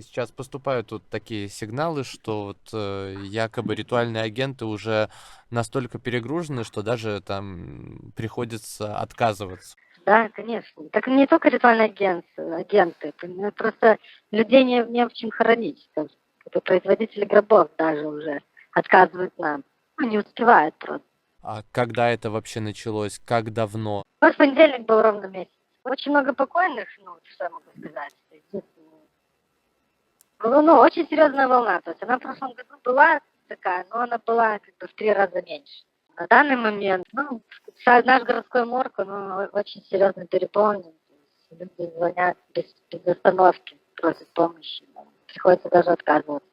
Сейчас поступают тут такие сигналы, что вот, якобы ритуальные агенты уже настолько перегружены, что даже там приходится отказываться. Да, конечно. Так не только ритуальные агенты, просто людей не в чем хоронить. Это производители гробов даже уже отказывают нам. Ну, не успевают просто. А когда это вообще началось? Как давно? Вот в понедельник был ровно месяц. Очень много покойных, ну, что я могу сказать. Было, ну, очень серьезная волна. То есть она в прошлом году была такая, но она была как бы в 3 раза меньше. На данный момент, ну, наш городской морг, он очень серьезно переполнен. Люди звонят без остановки, просят помощи. Приходится даже отказываться.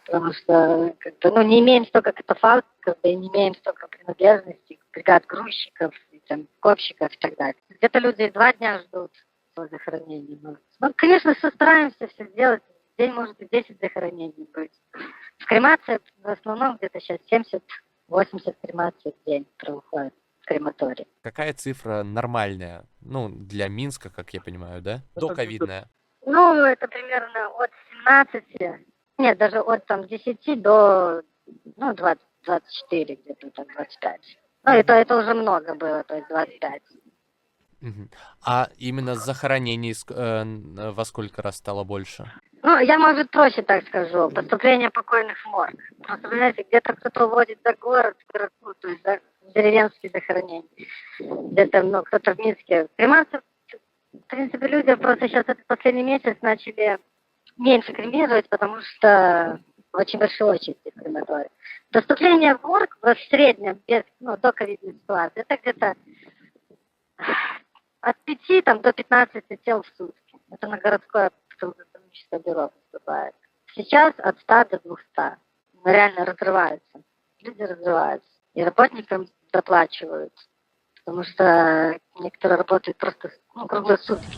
Потому что как бы, ну, не имеем столько катафалков, да и не имеем столько принадлежностей, бригад грузчиков, и, там, копщиков и так далее. Где-то люди 2 дня ждут своего захоронения. Ну, конечно, все стараемся все сделать. В день может и 10 захоронений быть. С кремацией в основном где-то сейчас 70-80 кремаций в день проходит в крематории. Какая цифра нормальная? Ну, для Минска, как я понимаю, да? Доковидная. Ну, это примерно от 17, нет, даже от там 10 до, ну, 20-24, где-то там 25. Ну, это уже много было, то есть 25. Мгм. А именно захоронений во сколько раз стало больше? Ну, я, может, проще так скажу. Поступление покойных в морг. Просто, вы знаете, где-то кто-то уводит за город, ну, то есть за деревенские захоронения. Где-то, ну, кто-то в Минске. Кремация, в принципе, люди просто сейчас этот последний месяц начали меньше кремировать, потому что очень большие очереди в крематории. Поступление в морг в среднем, без, ну, до ковидной ситуации, это где-то от 5 там, до 15 тел в сутки. Это на городское трудоэкономическое бюро поступает. Сейчас от 100 до 200. Ну, реально разрываются. Люди разрываются. И работникам доплачивают. Потому что некоторые работают просто, ну, круглые сутки.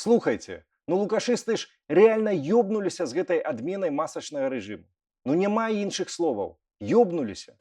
Слухайте, ну лукашысты ж реально ёбнуліся з гэтай адменай масачнага рэжыму. Ну няма іншых словаў. Ёбнуліся.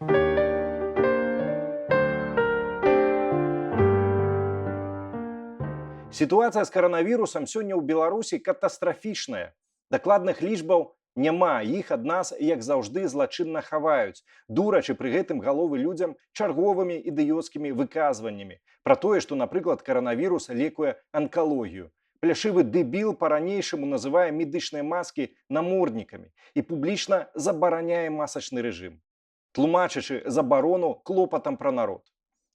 Сітуацыя з каранавірусам сёння ў Беларусі катастрафічная. Дакладных лічбаў няма, іх ад нас, як заўжды, злачынна хаваюць, дурачы пры гэтым галовы людзям чарговымі ідыёцкімі выказваннямі пра тое, што, напрыклад, каранавірус лекуе анкалогію. Пляшывы дэбіл па-ранейшаму называе медычныя маскі наморднікамі і публічна забараняе масачны рэжым, тлумачачы забарону клопатам пра народ.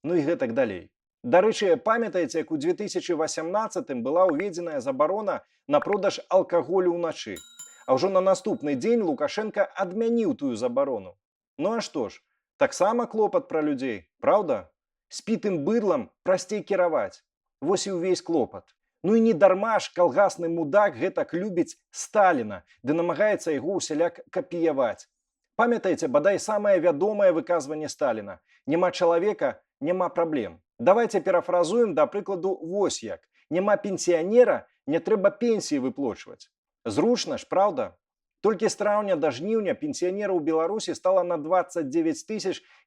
Ну і гэтак далей. Дарэчы, памятаеце, як у 2018 была ўведзеная забарона на продаж алкаголю ўначы. А ўжо на наступны дзень Лукашенко адмяніў тую забарону. Ну а што ж, таксама клопат пра людзей, праўда? Спітым быдлам прасцей кіраваць. Вось і ўвесь клопат. Ну і не дарма ж калгасны мудак гэтак любіць Сталіна, ды намагаецца яго ўсяляк капіяваць. Памятаеце, бадай самае вядомае выказванне Сталіна: няма чалавека, няма праблем. Давайте парафразуем, да прыкладу, вось як: няма пенсіянера, не трэба пенсіі выплочваць. Зручна ж, праўда? Толькі з траўня да жніўня пенсіянераў у Беларусі стала на 29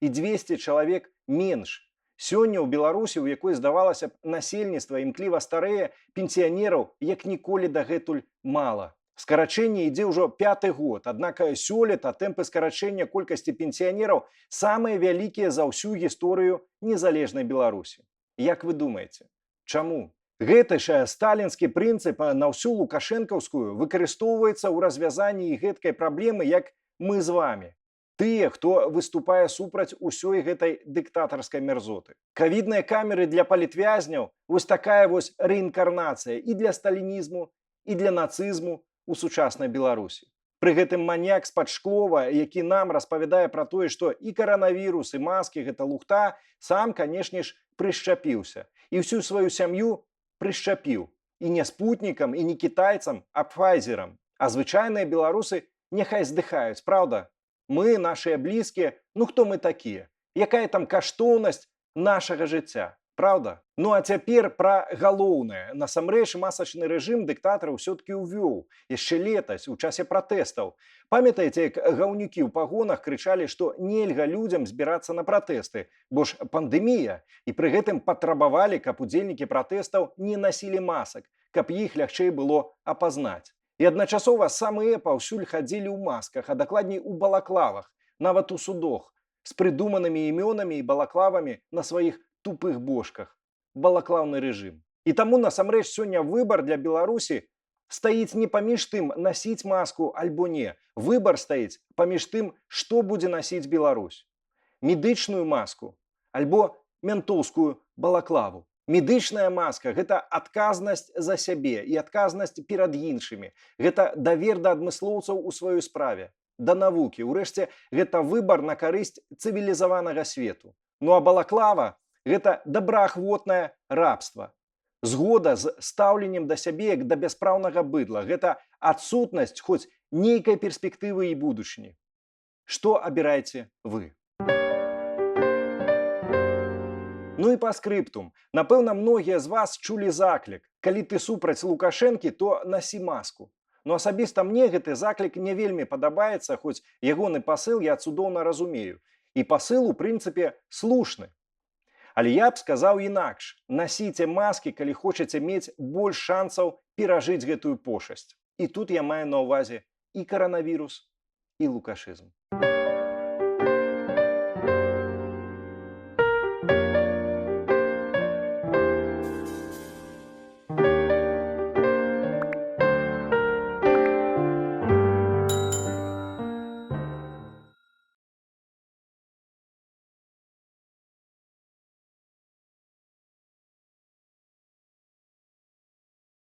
200 чалавек менш. Сёння ў Беларусі, у якой, здавалася б, насельніцтва імкліва старэе, пенсіянераў як ніколі дагэтуль мала. Скарачэнне ідзе ўжо 5-ты год, аднак сёлета тэмпы скарачэння колькасці пенсіянераў самыя вялікія за ўсю гісторыю незалежнай Беларусі. Як вы думаеце, чаму? Гэты ж сталінскі прынцып на ўсю лукашэнкаўскую выкарыстоўваецца ў развязанні гэткай праблемы, як мы з вамі. Тыя, хто выступае супраць усёй гэтай дыктатарскай мерзоты. Ковідныя камеры для палітвязняў – вось такая вось рэінкарнацыя і для сталінізму, і для нацызму у сучаснай Беларусі. Пры гэтым маньяк з-пад Шклова, які нам распавядае пра тое, што і каранавірус, і маскі – гэта лухта, сам, канешне ж, прышчапіўся. І ўсю сваю сям'ю прышчапіў. І не спутнікам, і не кітайцам, а Пфайзерам. А звычайныя беларусы няхай здыхаюць, праўда? Мы, нашыя блізкія, ну хто мы такія? Якая там каштоўнасць нашага жыцця? Правда? Ну а цяпер пра галоўнае. Насамрэч масачны рэжым дыктатар ўсё-такі ўвёў яшчэ летась у часе пратэстаў. Памятаеце, як гаўнюкі ў пагонах крычалі, што нельга людзям збірацца на пратэсты, бо ж пандэмія, і пры гэтым патрабавалі, каб удзельнікі пратэстаў не насілі масак, каб іх лягчэй было апазнаць. І адначасова самыя паўсюль хадзілі ў масках, а дакладней у балаклавах, нават у судах, з прыдуманымі імёнамі і балаклавамі на сваіх тупых бошках. Балаклаўны рэжым. І таму насамрэч сёння выбар для Беларусі стаіць не паміж тым, насіць маску альбо не. Выбар стаіць паміж тым, што будзе насіць Беларусь. Медычную маску альбо ментоўскую балаклаву. Медычная маска – гэта адказнасць за сябе і адказнасць перад іншымі. Гэта давер да адмыслоўцаў у сваёй справе, да навукі. Урэшце, гэта выбар на карысць цывілізаванага свету. Ну а балаклава – гэта добраахвотнае рабства. Згода з стаўленнем да сябе як да бяспраўнага быдла. Гэта адсутнасць хоць нейкай перспектывы і будучыні. Што абіраеце вы? Ну і па скрыптум. Напэўна, многія з вас чулі заклік. Калі ты супраць Лукашэнкі, то насі маску. Но асабіста мне гэты заклік не вельмі падабаецца, хоць ягоны пасыл я цудоўна разумею. І пасыл, у прынцыпе, слушны. Але я б сказаў інакш. Насіце маскі, калі хочаце мець больш шансаў перажыць гэтую пошасць. І тут я маю на ўвазе і каранавірус, і лукашызм.